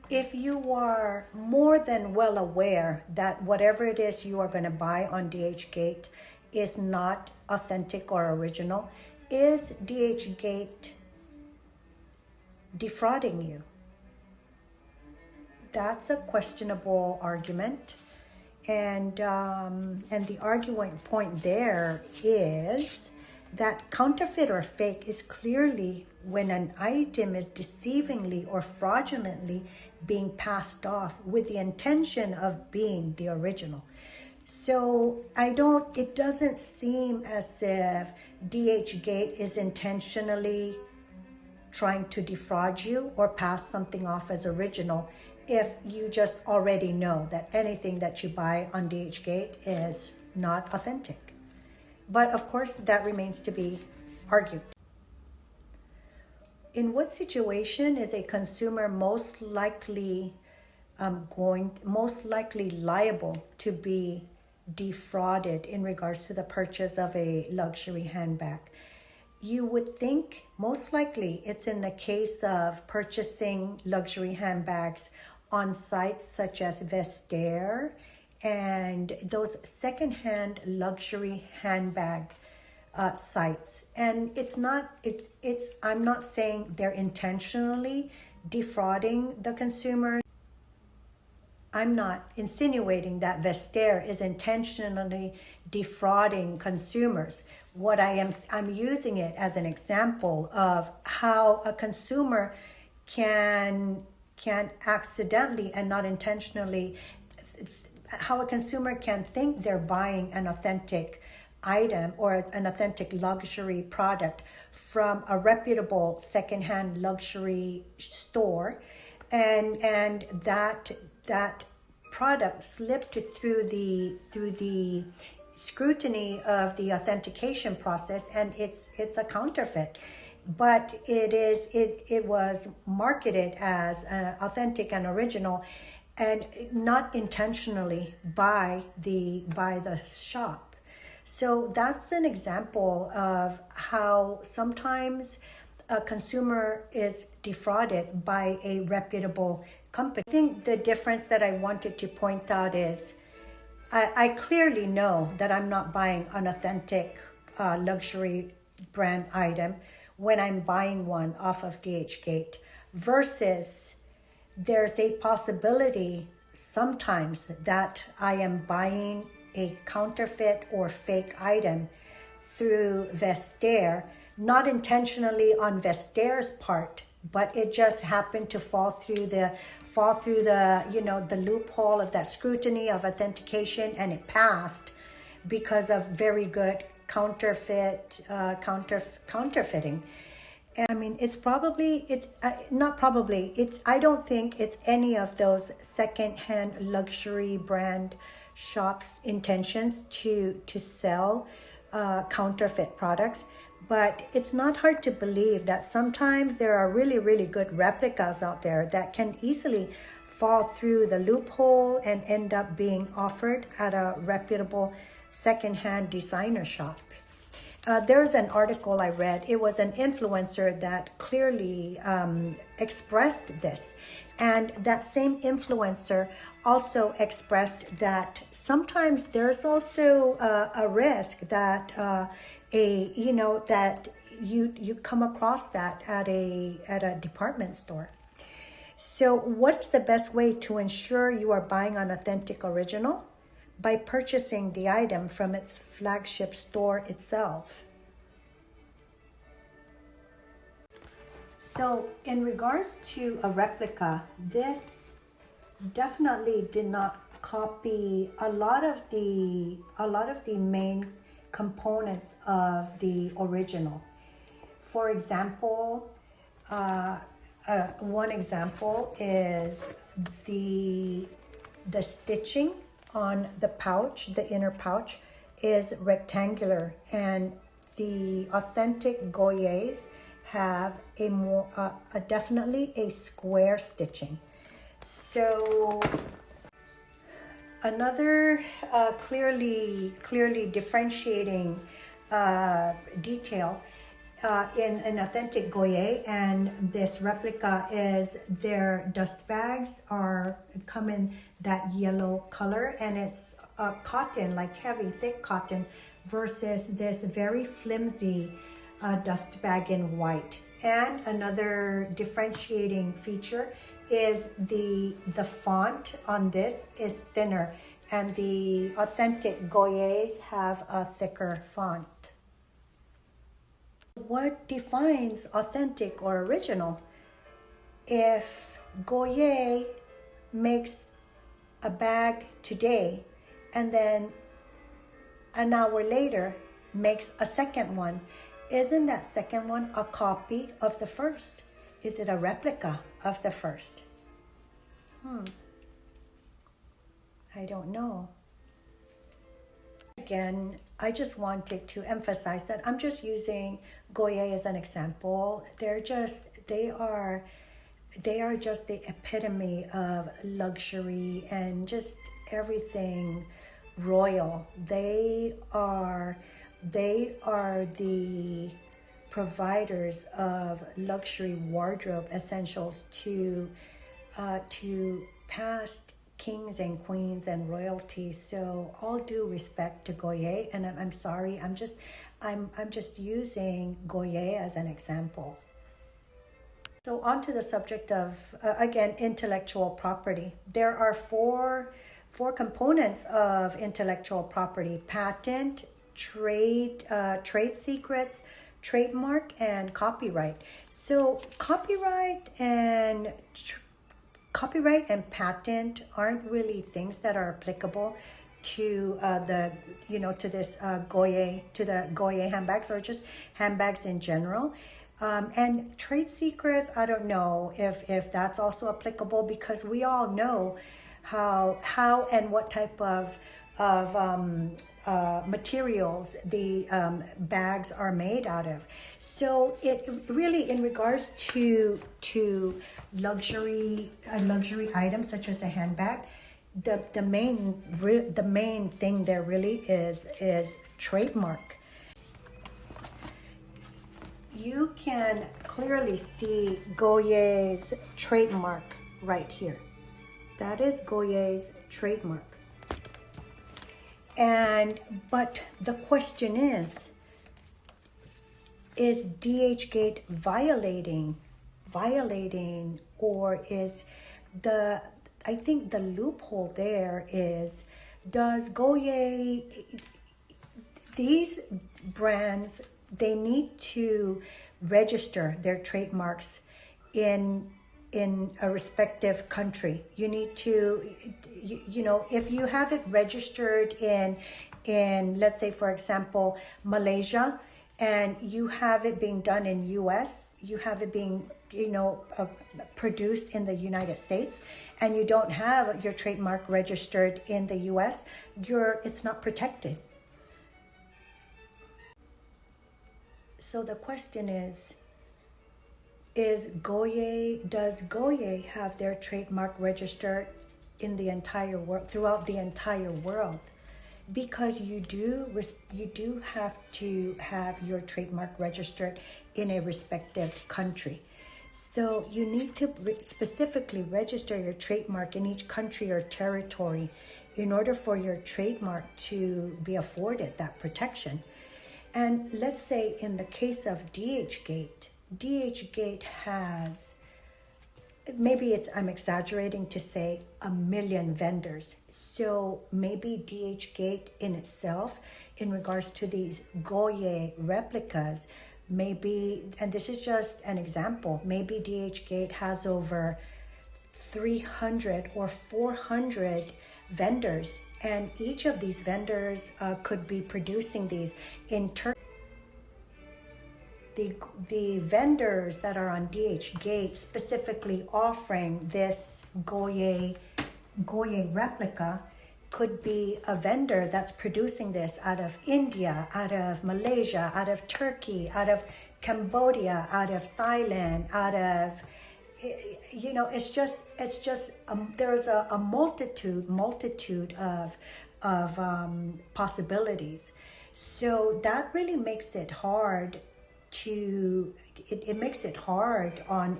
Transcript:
if you are more than well aware that whatever it is you are going to buy on DHgate is not authentic or original, is DHgate defrauding you? That's a questionable argument. And the argument point there is that counterfeit or fake is clearly when an item is deceivingly or fraudulently being passed off with the intention of being the original. So it doesn't seem as if DHgate is intentionally trying to defraud you or pass something off as original if you just already know that anything that you buy on DHgate is not authentic. But of course, that remains to be argued. In what situation is a consumer most likely liable to be defrauded in regards to the purchase of a luxury handbag? You would think most likely it's in the case of purchasing luxury handbags on sites such as Vestiaire and those secondhand luxury handbag sites. And I'm not saying they're intentionally defrauding the consumer. I'm not insinuating that Vestiaire is intentionally defrauding consumers. I'm using it as an example of how a consumer can accidentally and not intentionally, how a consumer can think they're buying an authentic item or an authentic luxury product from a reputable secondhand luxury store, and that product slipped through the scrutiny of the authentication process, and it's a counterfeit. But it was marketed as authentic and original, and not intentionally by the shop. So that's an example of how sometimes a consumer is defrauded by a reputable company. I think the difference that I wanted to point out is I clearly know that I'm not buying an authentic luxury brand item when I'm buying one off of DHgate, versus there's a possibility sometimes that I am buying a counterfeit or fake item through Vestiaire, not intentionally on Vestiaire's part, but it just happened to fall through the the loophole of that scrutiny of authentication, and it passed because of very good counterfeiting. And I mean, I don't think it's any of those secondhand luxury brand shops' intentions to sell counterfeit products. But it's not hard to believe that sometimes there are really, really good replicas out there that can easily fall through the loophole and end up being offered at a reputable secondhand designer shop. There's an article I read. It was an influencer that clearly expressed this. And that same influencer also expressed that sometimes there's also a risk that that you come across that at a department store. So what is the best way to ensure you are buying an authentic original? By purchasing the item from its flagship store itself. So in regards to a replica, this definitely did not copy a lot of the main components of the original. For example, one example is the stitching on the pouch. The inner pouch is rectangular, and the authentic Goyes have definitely a square stitching. So another clearly differentiating detail in an authentic Goye, and this replica is their dust bags come in that yellow color, and it's cotton, like heavy, thick cotton, versus this very flimsy dust bag in white. And another differentiating feature is the font on this is thinner, and the authentic Goyes have a thicker font. What defines authentic or original? If Goye makes a bag today and then an hour later makes a second one, isn't that second one a copy of the first? Is it a replica of the first? I don't know. Again, I just wanted to emphasize that I'm just using Goye as an example. They are just the epitome of luxury and just everything royal. They are the providers of luxury wardrobe essentials to past kings and queens and royalty. So all due respect to Goye, and I'm sorry, I'm just using Goye as an example. So on to the subject of again, intellectual property. There are four components of intellectual property: patent, trade secrets, trademark, and copyright. So copyright and patent aren't really things that are applicable to the Goye handbags, or just handbags in general. And trade secrets, I don't know if that's also applicable, because we all know how and what type of materials the bags are made out of. So it really, in regards to luxury items such as a handbag, the main thing there really is trademark. You can clearly see Goye's trademark right here. That is Goye's trademark. But the question is DHgate violating, or is I think the loophole there is, does Goye, these brands, they need to register their trademarks in a respective country. You need to, if you have it registered in let's say, for example, Malaysia, and you have it being done in US, you have it being produced in the United States, and you don't have your trademark registered in the US, it's not protected. So the question is does Goye have their trademark registered in the entire world, throughout the entire world? Because you do have to have your trademark registered in a respective country. So you need to specifically register your trademark in each country or territory in order for your trademark to be afforded that protection. And let's say in the case of DHgate has, maybe I'm exaggerating to say, 1 million vendors. So maybe DHgate in itself, in regards to these Goye replicas, maybe, and this is just an example, maybe DHgate has over 300 or 400 vendors, and each of these vendors could be producing these in turn. The vendors that are on DHgate specifically offering this Goye replica could be a vendor that's producing this out of India, out of Malaysia, out of Turkey, out of Cambodia, out of Thailand, out of, it's just there's a multitude of possibilities. So that really makes it hard to, it makes it hard on